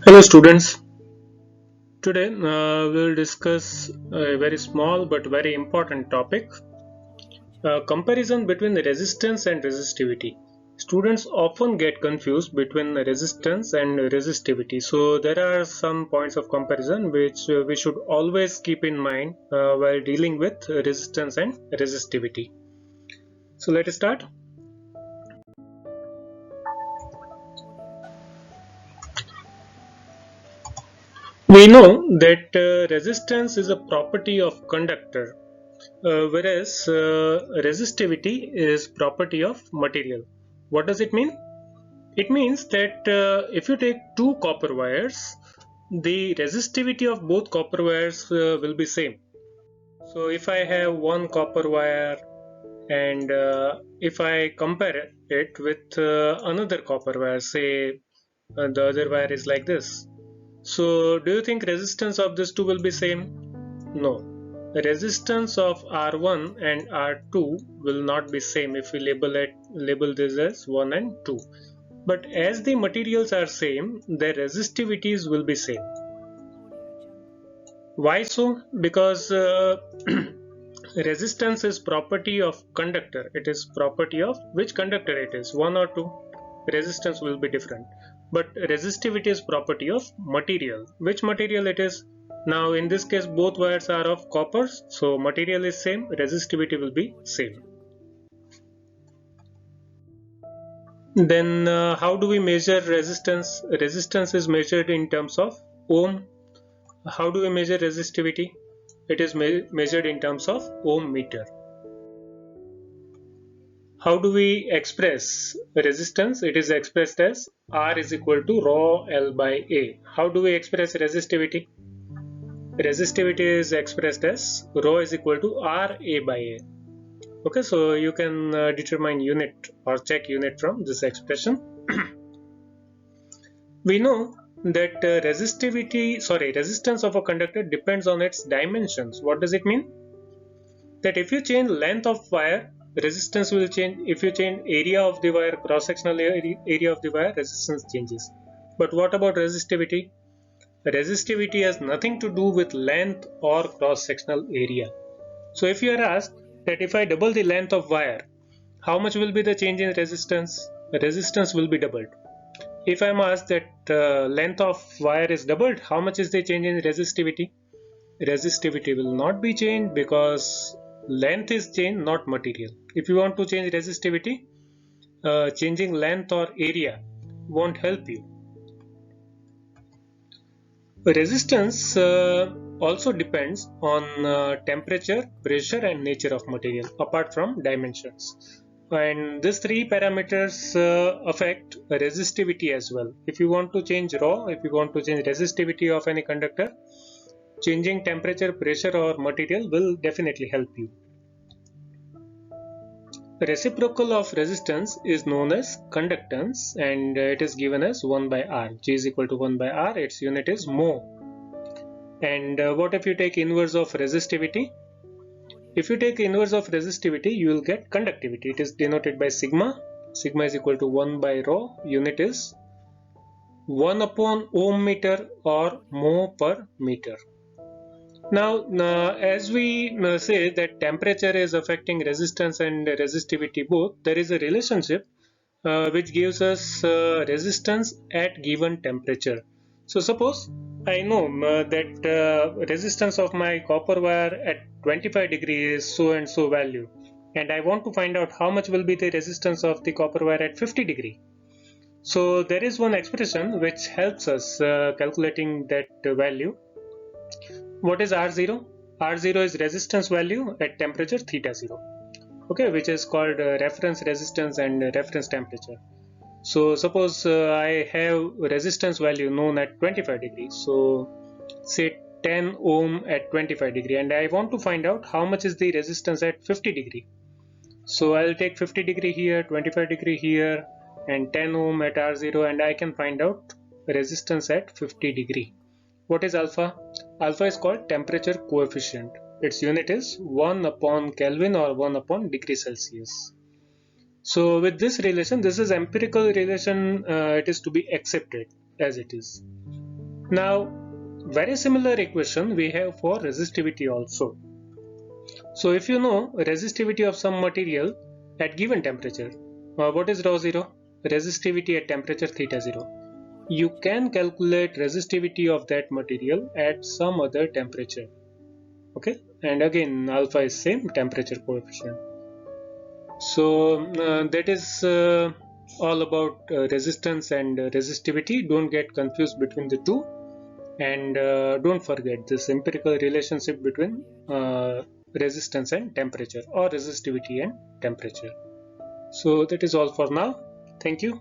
Hello students, today we'll discuss a very small but very important topic, comparison between resistance and resistivity. Students often get confused between resistance and resistivity, so there are some points of comparison which we should always keep in mind while dealing with resistance and resistivity. So let us start. We know that resistance is a property of conductor, whereas resistivity is property of material. What does it mean? It means that if you take two copper wires, the resistivity of both copper wires will be same. So if I have one copper wire and if I compare it with another copper wire, say the other wire is like this. So do you think resistance of these two will be same? No. The resistance of R1 and R2 will not be same if we label this as 1 and 2. But as the materials are same, their resistivities will be same. Why so? Because resistance is property of conductor. It is property of which conductor it is, 1 or 2. Resistance will be different. But resistivity is property of material. Which material it is? Now in this case both wires are of copper, so material is same, resistivity will be same. Then how do we measure resistance? Resistance is measured in terms of ohm. How do we measure resistivity? It is measured in terms of ohm meter. How do we express resistance? It is expressed as R is equal to rho L by A. How do we express resistivity? Resistivity is expressed as rho is equal to R A by A. Okay, so you can determine unit or check unit from this expression. We know that resistance of a conductor depends on its dimensions. What does it mean? That if you change length of wire, resistance will change. If you change area of the wire, cross-sectional area of the wire, resistance changes. But what about resistivity? Resistivity has nothing to do with length or cross-sectional area. So if you are asked that if I double the length of wire, how much will be the change in resistance? The resistance will be doubled. If I am asked that length of wire is doubled, how much is the change in resistivity? Resistivity will not be changed because length is changed, not material. If you want to change resistivity, changing length or area won't help you. Resistance also depends on temperature, pressure and nature of material apart from dimensions. And these three parameters affect resistivity as well. If you want to change rho, if you want to change resistivity of any conductor, changing temperature, pressure or material will definitely help you. The reciprocal of resistance is known as conductance and it is given as 1 by R. G is equal to 1 by R, its unit is mho. And what if you take inverse of resistivity? If you take inverse of resistivity, you will get conductivity. It is denoted by sigma. Sigma is equal to 1 by rho. Unit is 1 upon ohm meter or mho per meter. Now, as we say that temperature is affecting resistance and resistivity both, there is a relationship which gives us resistance at given temperature. So suppose I know that resistance of my copper wire at 25 degree is so and so value, and I want to find out how much will be the resistance of the copper wire at 50 degree. So there is one expression which helps us calculating that value. What is R0? R0 is resistance value at temperature theta 0, okay, which is called reference resistance and reference temperature. So suppose I have resistance value known at 25 degrees, so say 10 ohm at 25 degree, and I want to find out how much is the resistance at 50 degree. So I'll take 50 degree here, 25 degree here and 10 ohm at R0, and I can find out resistance at 50 degree. What is alpha? Alpha is called temperature coefficient. Its unit is 1 upon Kelvin or 1 upon degree Celsius. So with this relation, this is empirical relation, it is to be accepted as it is. Now, very similar equation we have for resistivity also. So if you know resistivity of some material at given temperature, what is rho 0? Resistivity at temperature theta 0. You can calculate resistivity of that material at some other temperature. Okay, and again alpha is same temperature coefficient. So that is all about resistance and resistivity. Don't get confused between the two, and don't forget this empirical relationship between resistance and temperature, or resistivity and temperature. So that is all for now. Thank you.